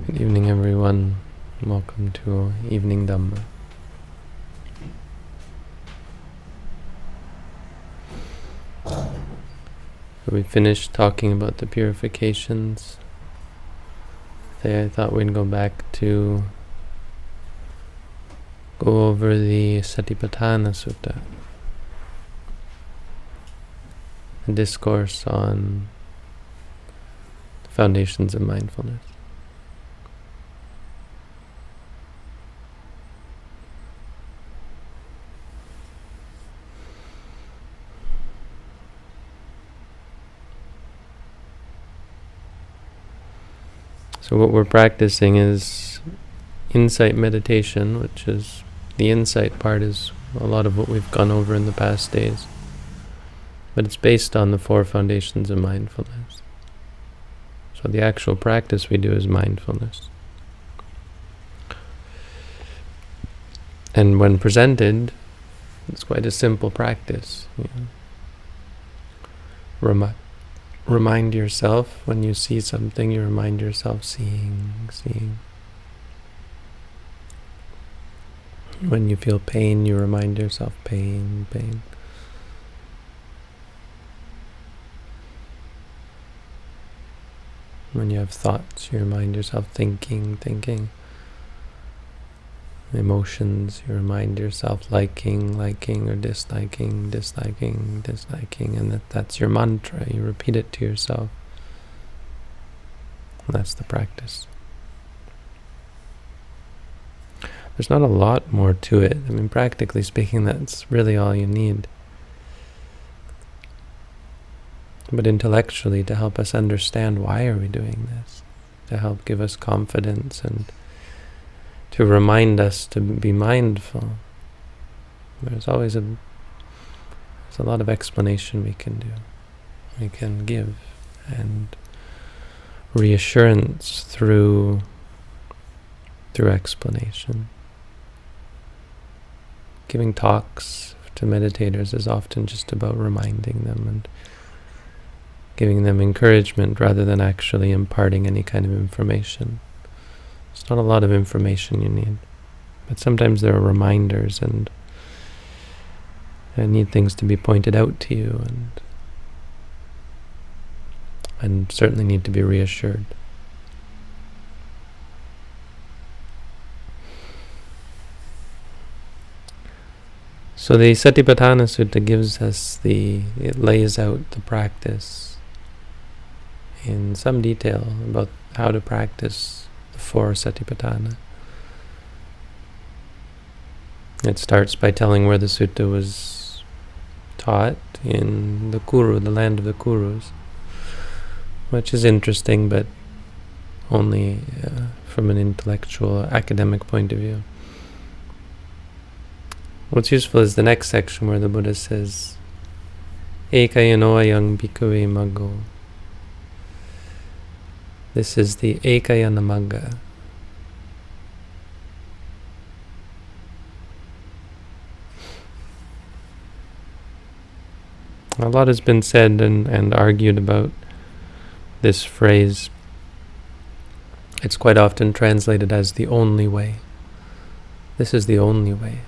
Good evening, everyone. Welcome to Evening Dhamma. We finished talking about the purifications. Today I thought we'd go back to go over the Satipatthana Sutta, a discourse on the foundations of mindfulness. So what we're practicing is insight meditation, which is the insight part is a lot of what we've gone over in the past days. But it's based on the 4 foundations of mindfulness. So the actual practice we do is mindfulness. And when presented, it's quite a simple practice. Remind yourself when you see something, you remind yourself seeing. When you feel pain, you remind yourself pain. When you have thoughts, you remind yourself thinking. Emotions, you remind yourself liking or disliking, and that's your mantra. You repeat it to yourself. And that's the practice. There's not a lot more to it. I mean, practically speaking, that's really all you need. But intellectually, to help us understand why are we doing this, to help give us confidence and to remind us to be mindful, there's always a lot of explanation we can give, and reassurance through explanation. Giving talks to meditators is often just about reminding them and giving them encouragement rather than actually imparting any kind of information. It's not a lot of information you need, but sometimes there are reminders and need things to be pointed out to you and certainly need to be reassured. So the Satipatthana Sutta gives us it lays out the practice in some detail about how to practice the 4 Satipatthana. It starts by telling where the sutta was taught, in the Kuru, the land of the Kurus, which is interesting, but only from an intellectual, academic point of view. What's useful is the next section where the Buddha says, Ekayano ayang bhikkhave maggo. This is the Ekayana Magga. A lot has been said and argued about this phrase. It's quite often translated as the only way. This is the only way.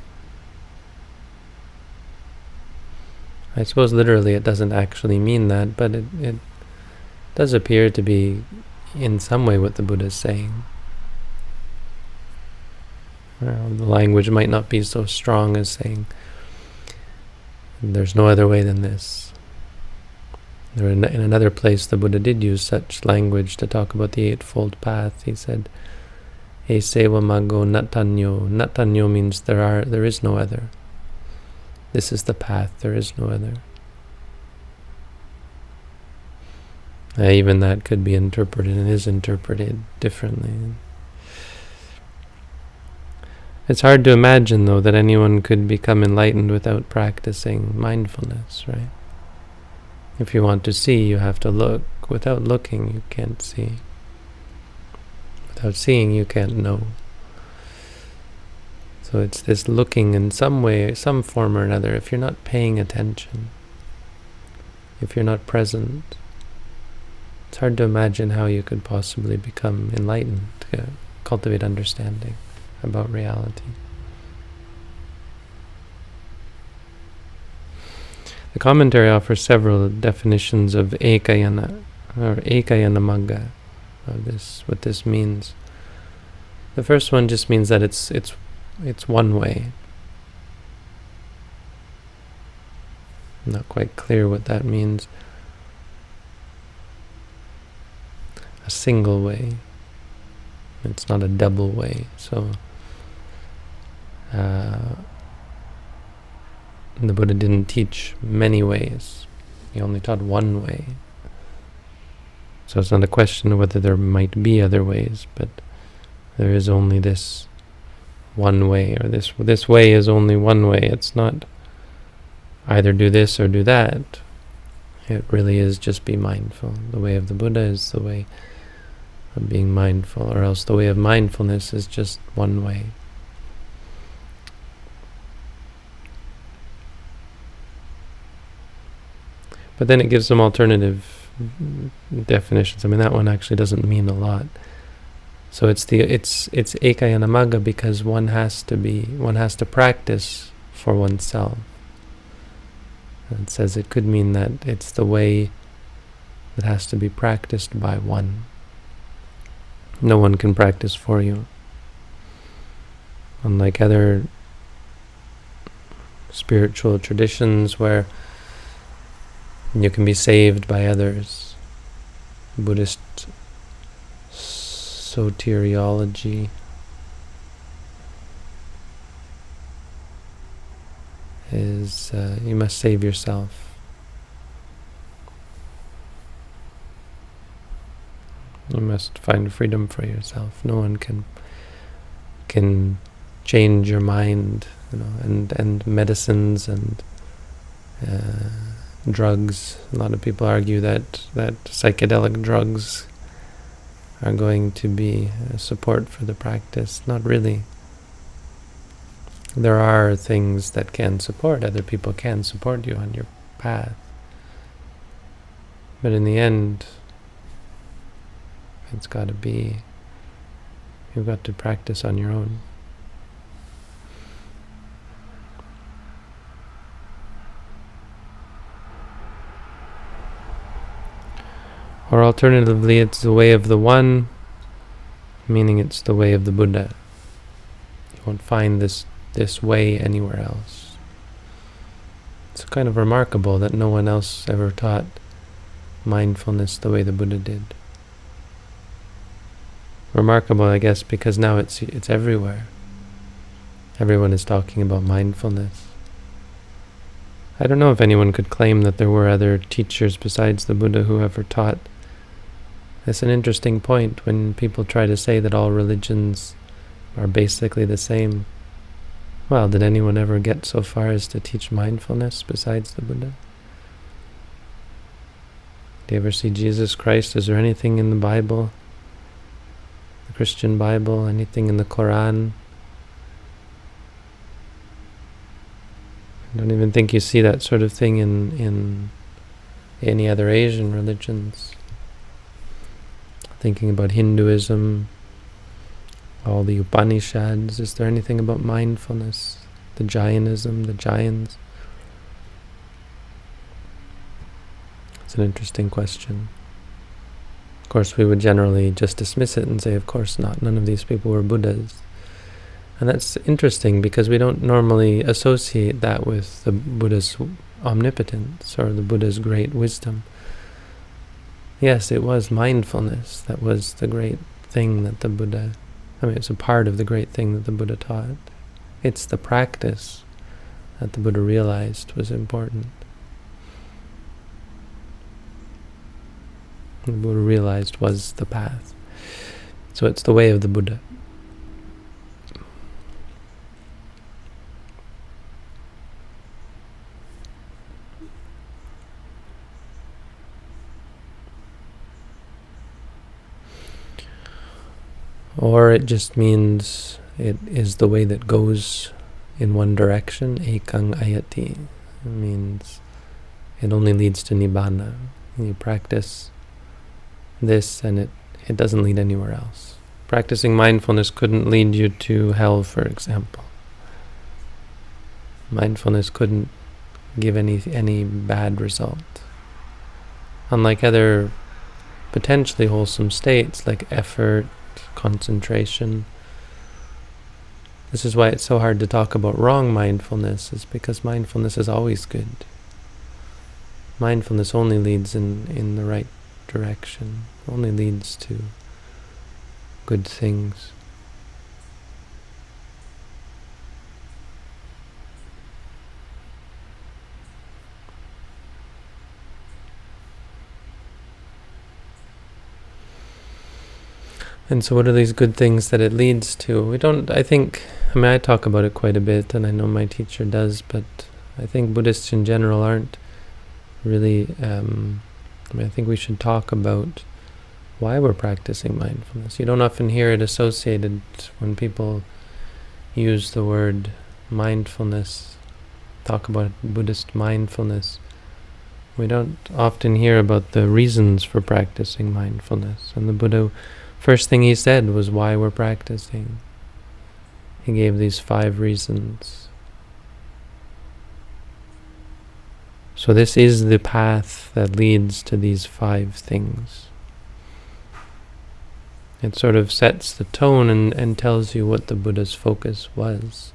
I suppose literally it doesn't actually mean that, but it does appear to be in some way what the Buddha is saying. Well, the language might not be so strong as saying, there's no other way than this. In another place, the Buddha did use such language to talk about the Eightfold Path. He said, Esewa maggo nattanyo. Nattanyo means there is no other. This is the path, there is no other. Even that could be interpreted and is interpreted differently. It's hard to imagine, though, that anyone could become enlightened without practicing mindfulness, right? If you want to see, you have to look. Without looking, you can't see. Without seeing, you can't know. So it's this looking in some way, some form or another. If you're not paying attention, if you're not present, It's hard to imagine how you could possibly become enlightened, to cultivate understanding about reality. The commentary offers several definitions of ekayana, or ekayana magga, of this, what this means. The first one just means that it's one way. I'm not quite clear what that means. A single way. It's not a double way. So the Buddha didn't teach many ways. He only taught one way. So it's not a question of whether there might be other ways, but there is only this one way, or this way is only one way. It's not either do this or do that. It really is just be mindful. The way of the Buddha is the way of being mindful, or else the way of mindfulness is just one way. But then it gives some alternative definitions. I mean, that one actually doesn't mean a lot. So it's ekayana magga because one has to practice for oneself. It says it could mean that it's the way that has to be practiced by one. No one can practice for you. Unlike other spiritual traditions where you can be saved by others, Buddhist soteriology is you must save yourself. You must find freedom for yourself. No one can change your mind, and medicines and drugs. A lot of people argue that psychedelic drugs are going to be support for the practice. Not really. There are things that can support. Other people can support you on your path. But in the end, it's got to be, you've got to practice on your own. Or alternatively, it's the way of the one, meaning it's the way of the Buddha. You won't find this way anywhere else. It's kind of remarkable that no one else ever taught mindfulness the way the Buddha did. Remarkable, I guess, because now it's everywhere. Everyone is talking about mindfulness. I don't know if anyone could claim that there were other teachers besides the Buddha who ever taught. It's an interesting point when people try to say that all religions are basically the same. Well, did anyone ever get so far as to teach mindfulness besides the Buddha? Do you ever see Jesus Christ? Is there anything in the Bible, the Christian Bible, anything in the Quran? I don't even think you see that sort of thing in any other Asian religions. Thinking about Hinduism, all the Upanishads, is there anything about mindfulness? The Jainism, the Jains? It's an interesting question. Of course, we would generally just dismiss it and say, of course not, none of these people were Buddhas. And that's interesting because we don't normally associate that with the Buddha's omnipotence or the Buddha's great wisdom. Yes, it was mindfulness that was the great thing that the Buddha, it's a part of the great thing that the Buddha taught. It's the practice that the Buddha realized was important. The Buddha realized was the path. So it's the way of the Buddha. Or it just means it is the way that goes in one direction. Ekang ayati. It means it only leads to nibbana. You practice this and it doesn't lead anywhere else. Practicing mindfulness couldn't lead you to hell, for example. Mindfulness couldn't give any bad result. Unlike other potentially wholesome states like effort, concentration. This is why it's so hard to talk about wrong mindfulness, is because mindfulness is always good. Mindfulness only leads in the right direction, only leads to good things. And so what are these good things that it leads to? I talk about it quite a bit, and I know my teacher does, but I think Buddhists in general aren't really, I think we should talk about why we're practicing mindfulness. You don't often hear it associated when people use the word mindfulness, talk about Buddhist mindfulness. We don't often hear about the reasons for practicing mindfulness. And the Buddha, first thing he said was why we're practicing. He gave these 5 reasons. So this is the path that leads to these 5 things. It sort of sets the tone and tells you what the Buddha's focus was.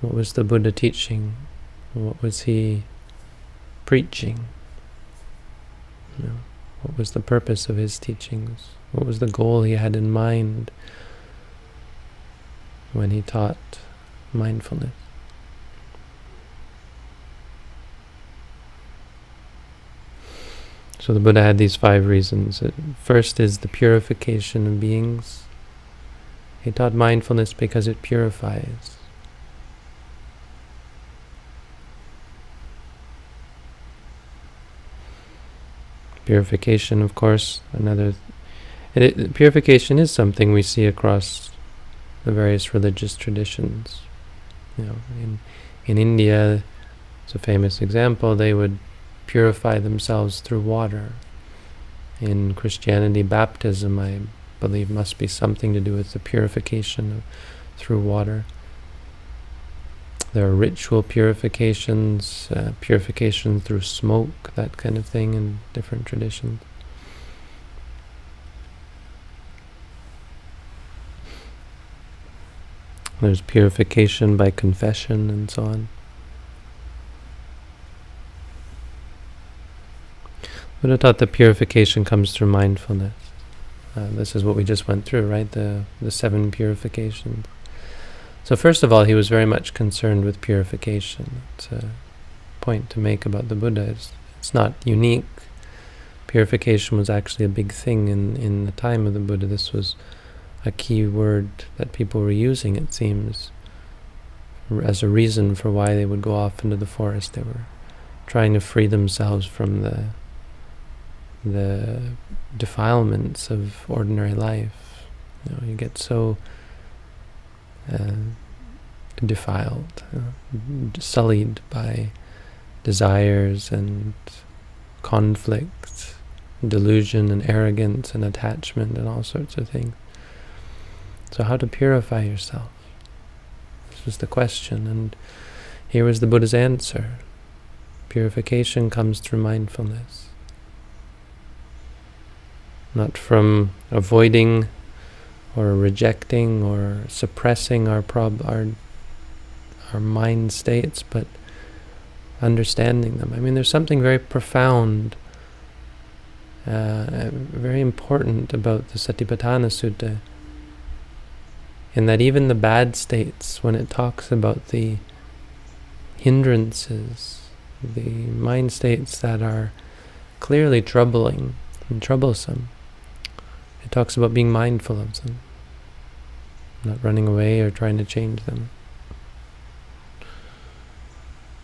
What was the Buddha teaching? What was he preaching? What was the purpose of his teachings? What was the goal he had in mind when he taught mindfulness? So the Buddha had these 5 reasons. First is the purification of beings. He taught mindfulness because it purifies. Purification, of course, purification is something we see across the various religious traditions. In India, it's a famous example, they would purify themselves through water. In Christianity, baptism, I believe, must be something to do with the purification through water. There are ritual purifications, purification through smoke, that kind of thing in different traditions. There's purification by confession and so on. Buddha taught that purification comes through mindfulness. This is what we just went through, right? The 7 purifications. So first of all, he was very much concerned with purification. It's a point to make about the Buddha. It's not unique. Purification was actually a big thing in the time of the Buddha. This was a key word that people were using, it seems, as a reason for why they would go off into the forest. They were trying to free themselves from the defilements of ordinary life. You get so defiled, sullied by desires and conflict, delusion and arrogance and attachment and all sorts of things. So how to purify yourself? This was the question, and here was the Buddha's answer. Purification comes through mindfulness. Not from avoiding or rejecting or suppressing our mind states, but understanding them. I mean, there's something very profound, very important about the Satipatthana Sutta, in that even the bad states, when it talks about the hindrances, the mind states that are clearly troubling and troublesome, it talks about being mindful of them, not running away or trying to change them.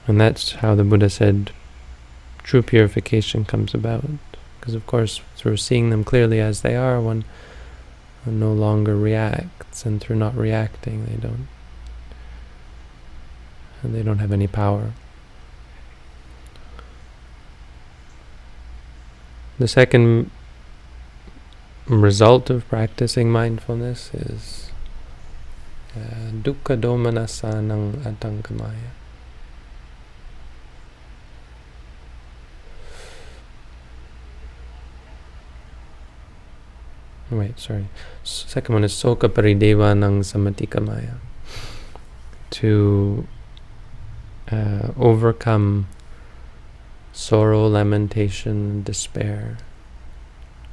And that's how the Buddha said true purification comes about. Because of course, through seeing them clearly as they are, one no longer reacts, and through not reacting, they don't have any power. The second result of practicing mindfulness is dukkha domanasanang atankamaya. Second one is soka paridevanang samatikamaya. To overcome sorrow, lamentation, despair,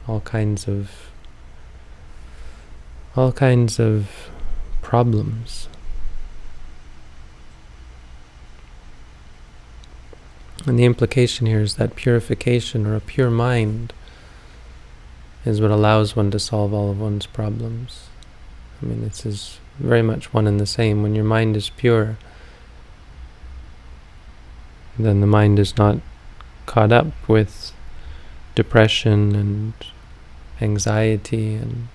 all kinds of problems. And the implication here is that purification, or a pure mind, is what allows one to solve all of one's problems. I mean, this is very much one and the same. When your mind is pure, then the mind is not caught up with depression and anxiety and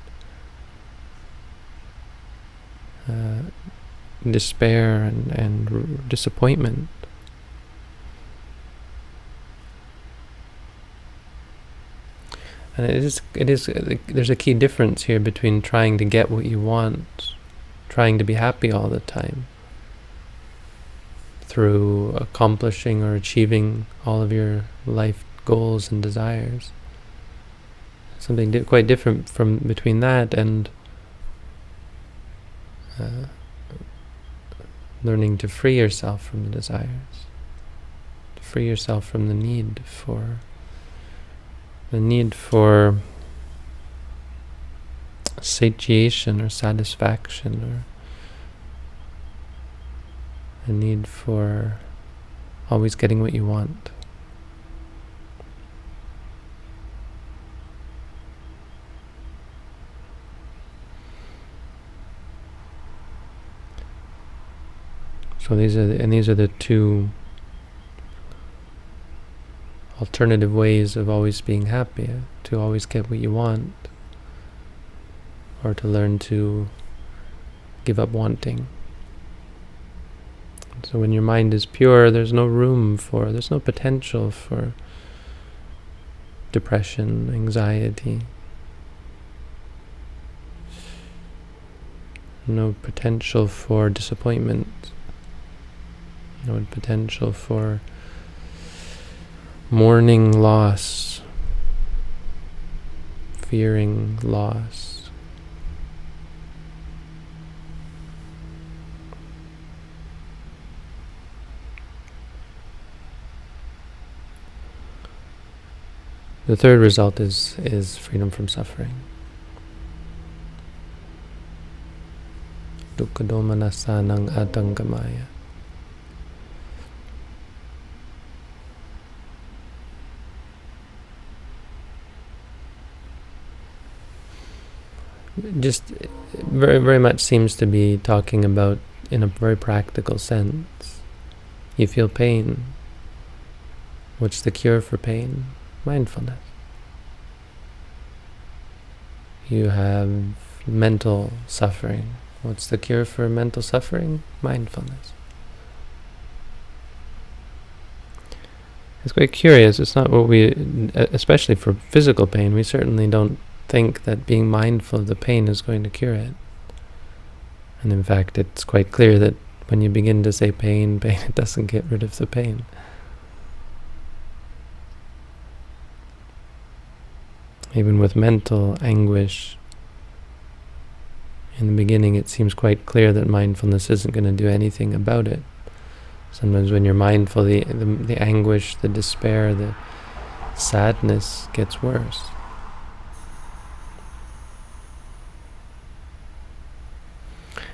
despair and disappointment. And there's a key difference here between trying to get what you want, trying to be happy all the time, through accomplishing or achieving all of your life goals and desires. Something quite different between that and learning to free yourself from the desires, to free yourself from the need for satiation or satisfaction, or a need for always getting what you want. So these are the two alternative ways of always being happy: to always get what you want, or to learn to give up wanting. So when your mind is pure, there's no potential for depression, anxiety, no potential for disappointment, no potential for mourning loss, fearing loss. The third result is freedom from suffering. Dukkha domanasanang atangamaya. Just very, very much seems to be talking about, in a very practical sense, you feel pain. What's the cure for pain? Mindfulness. You have mental suffering. What's the cure for mental suffering? Mindfulness. It's quite curious. It's not what we, especially for physical pain, we certainly don't think that being mindful of the pain is going to cure it. And in fact, it's quite clear that when you begin to say pain, it doesn't get rid of the pain. Even with mental anguish, in the beginning it seems quite clear that mindfulness isn't going to do anything about it. Sometimes when you're mindful, the anguish, the despair, the sadness gets worse.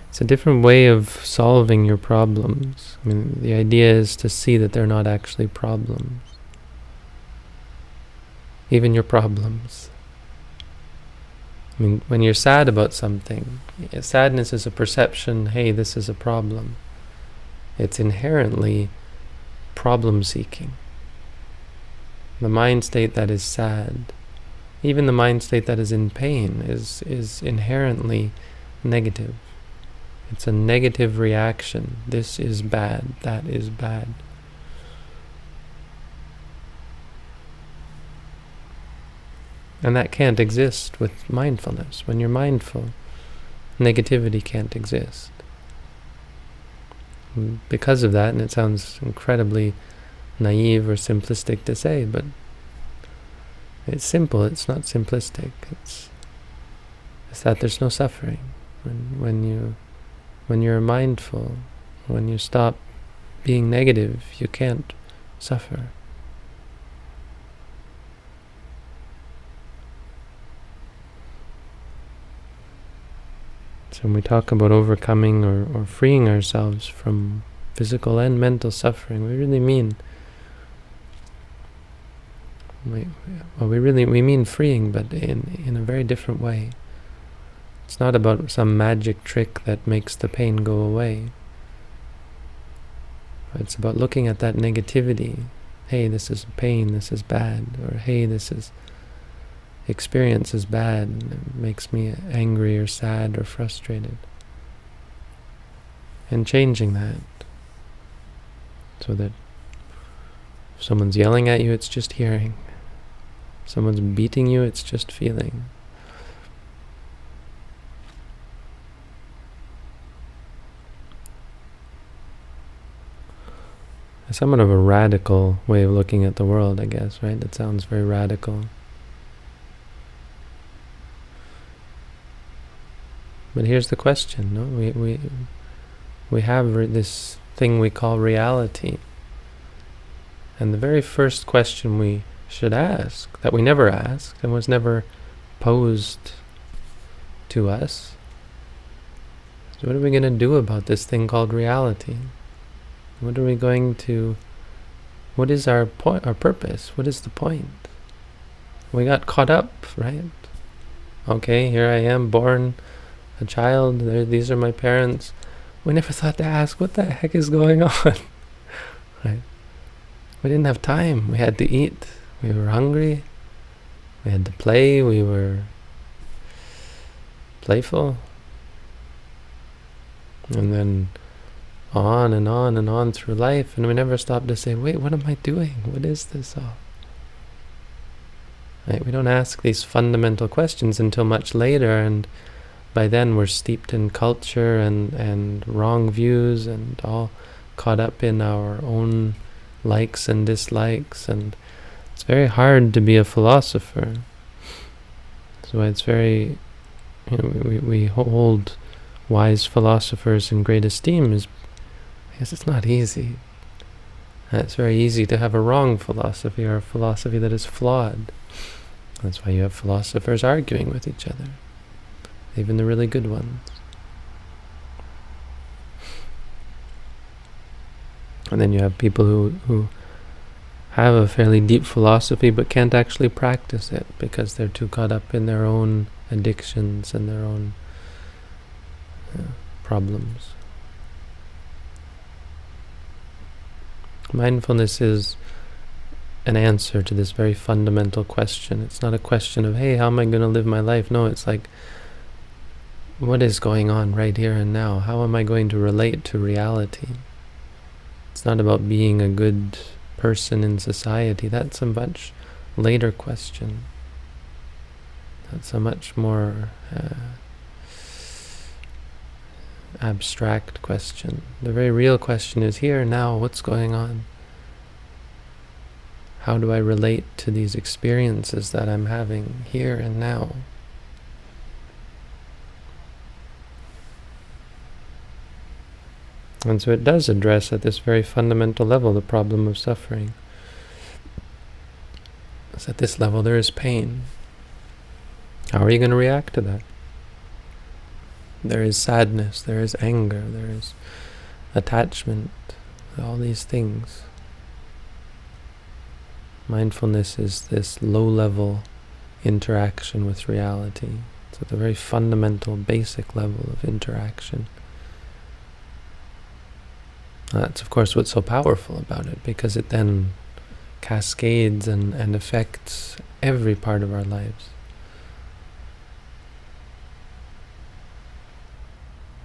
It's a different way of solving your problems. I mean, the idea is to see that they're not actually problems. Even your problems. I mean, when you're sad about something, sadness is a perception, hey, this is a problem. It's inherently problem-seeking. The mind state that is sad, even the mind state that is in pain, is inherently negative. It's a negative reaction. This is bad, that is bad. And that can't exist with mindfulness. When you're mindful, negativity can't exist. Because of that, and it sounds incredibly naive or simplistic to say, but it's simple, it's not simplistic. It's that there's no suffering. When you're mindful, when you stop being negative, you can't suffer. So when we talk about overcoming or freeing ourselves from physical and mental suffering, we really mean we mean freeing, but in a very different way. It's not about some magic trick that makes the pain go away. It's about looking at that negativity. Hey, this is pain, this is bad. Or hey, this is experience is bad, and it makes me angry or sad or frustrated. And changing that, so that if someone's yelling at you, it's just hearing. If someone's beating you, it's just feeling. Somewhat of a radical way of looking at the world, I guess, right? That sounds very radical. But here's the question, no? We have this thing we call reality. And the very first question we should ask, that we never asked and was never posed to us, is what are we going to do about this thing called reality? What is our purpose? What is the point? We got caught up, right? Okay, here I am, born a child, these are my parents. We never thought to ask, what the heck is going on? Right? We didn't have time. We had to eat. We were hungry. We had to play. We were playful. And then on and on and on through life, and we never stopped to say, wait, what am I doing? What is this all? Right? We don't ask these fundamental questions until much later, and by then we're steeped in culture and wrong views and all caught up in our own likes and dislikes, and it's very hard to be a philosopher. So it's very, we hold wise philosophers in great esteem is because it's not easy. And it's very easy to have a wrong philosophy or a philosophy that is flawed. That's why you have philosophers arguing with each other, even the really good ones. And then you have people who have a fairly deep philosophy but can't actually practice it because they're too caught up in their own addictions and their own problems. Mindfulness is an answer to this very fundamental question. It's not a question of, hey, how am I going to live my life? No, it's like, what is going on right here and now? How am I going to relate to reality? It's not about being a good person in society. That's a much later question. That's a much more abstract question. The very real question is here, now, what's going on? How do I relate to these experiences that I'm having here and now? And so it does address at this very fundamental level the problem of suffering. So at this level there is pain. How are you going to react to that? There is sadness, there is anger, there is attachment, all these things. Mindfulness is this low-level interaction with reality. It's at the very fundamental, basic level of interaction. That's, of course, what's so powerful about it, because it then cascades and affects every part of our lives.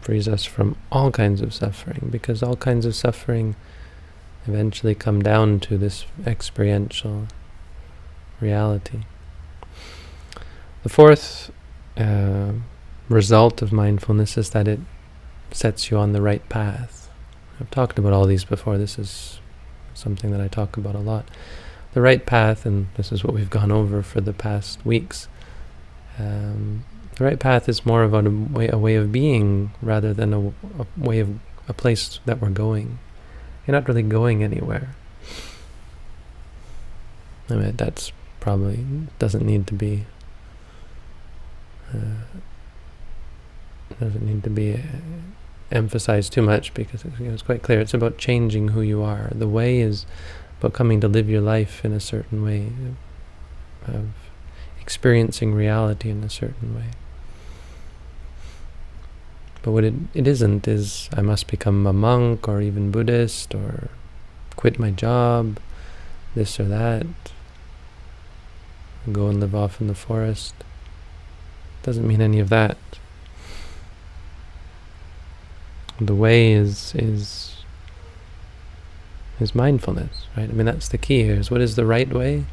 Frees us from all kinds of suffering, because all kinds of suffering eventually come down to this experiential reality. The fourth result of mindfulness is that it sets you on the right path. I've talked about all these before. This is something that I talk about a lot. The right path, and this is what we've gone over for the past weeks. The right path is more about a way of being rather than a way of a place that we're going. You're not really going anywhere. I mean, that's probably doesn't need to be emphasized too much, because it's quite clear. It's about changing who you are. The way is about coming to live your life in a certain way, of experiencing reality in a certain way. But what it isn't is I must become a monk or even Buddhist or quit my job, this or that, and go and live off in the forest. Doesn't mean any of that. The way is mindfulness, right? I mean, that's the key here. Is what is the right way?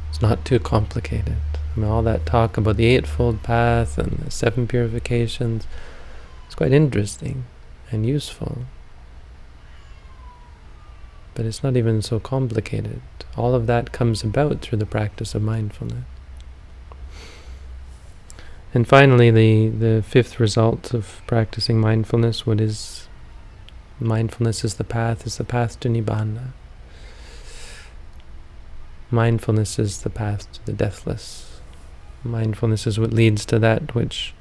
It's not too complicated. I mean, all that talk about the Eightfold Path and the 7 purifications, it's quite interesting and useful. But it's not even so complicated. All of that comes about through the practice of mindfulness. And finally, the fifth result of practicing mindfulness, what is mindfulness is the path to Nibbana. Mindfulness is the path to the deathless. Mindfulness is what leads to that which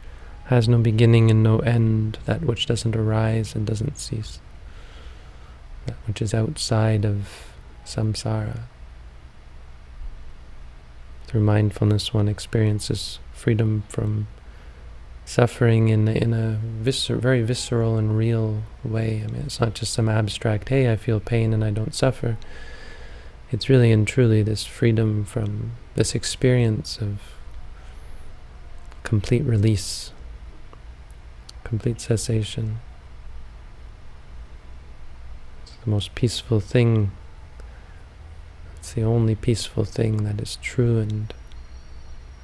has no beginning and no end, that which doesn't arise and doesn't cease, that which is outside of samsara. Through mindfulness, one experiences freedom from suffering in a very visceral and real way. I mean, it's not just some abstract, hey, I feel pain and I don't suffer. It's really and truly this freedom from this experience of complete release, complete cessation. It's the most peaceful thing. It's the only peaceful thing that is true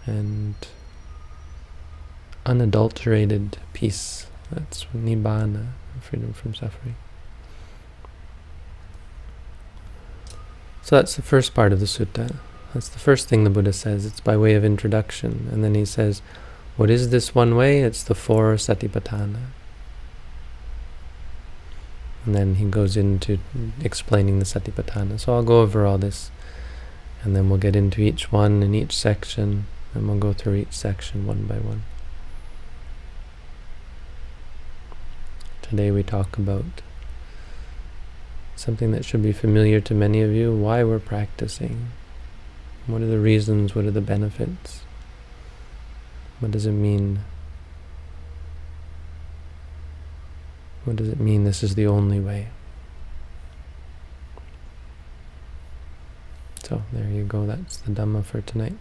and unadulterated peace. That's Nibbana, freedom from suffering. So that's the first part of the sutta. That's the first thing the Buddha says. It's by way of introduction. And then he says, what is this one way? It's the 4 satipatthana. And then he goes into explaining the satipatthana. So I'll go over all this, and then we'll get into each one in each section, and we'll go through each section one by one. Today we talk about something that should be familiar to many of you, why we're practicing. What are the reasons? What are the benefits? What does it mean? What does it mean this is the only way? So there you go, that's the Dhamma for tonight.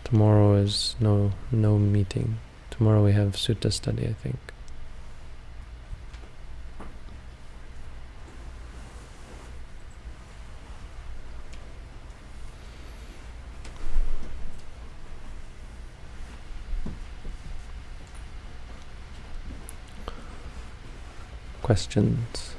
Tomorrow is no meeting. Tomorrow we have sutta study, I think. Questions?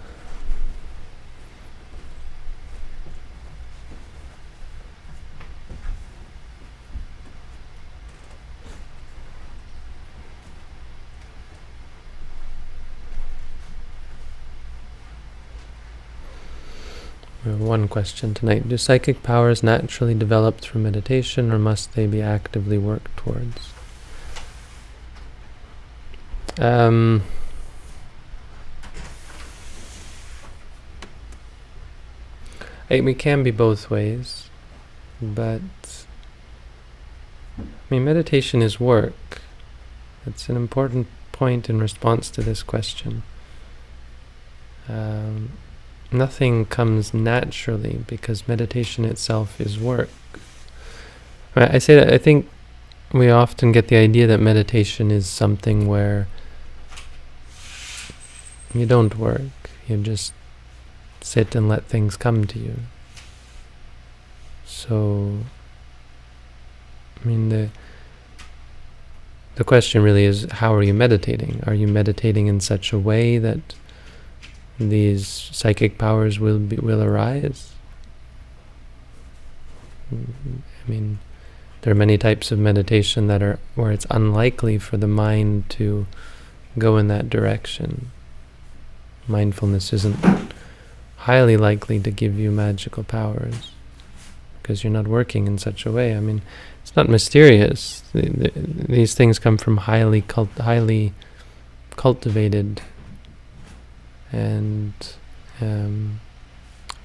We have one question tonight. Do psychic powers naturally develop through meditation, or must they be actively worked towards? It can be both ways, but I mean, meditation is work. It's an important point in response to this question. Nothing comes naturally because meditation itself is work. I say that I think we often get the idea that meditation is something where You don't work. You just sit and let things come to you. So, I mean, the question really is, how are you meditating? Are you meditating in such a way that these psychic powers will arise? I mean, there are many types of meditation that are where it's unlikely for the mind to go in that direction. Mindfulness isn't highly likely to give you magical powers because you're not working in such a way. I mean, it's not mysterious. These things come from highly cultivated and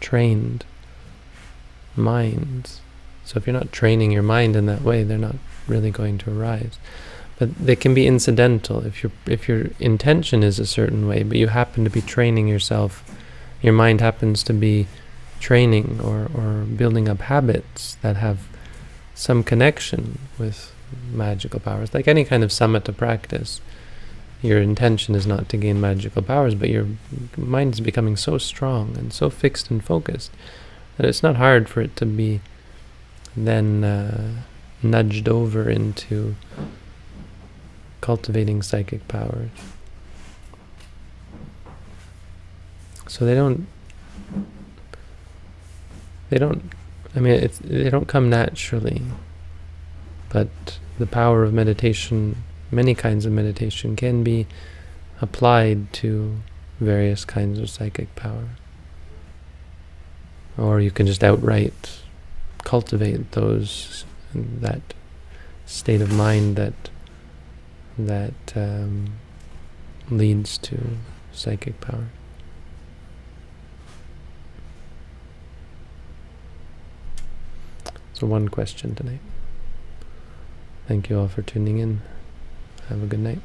trained minds. So if you're not training your mind in that way, they're not really going to arise. But they can be incidental. If your intention is a certain way, but you happen to be training yourself, your mind happens to be training or building up habits that have some connection with magical powers. Like any kind of samatha practice, your intention is not to gain magical powers, but your mind is becoming so strong and so fixed and focused that it's not hard for it to be then nudged over into cultivating psychic powers. So they don't come naturally, but the power of meditation, many kinds of meditation, can be applied to various kinds of psychic power. Or you can just outright cultivate that state of mind that leads to psychic power. So one question tonight. Thank you all for tuning in. Have a good night.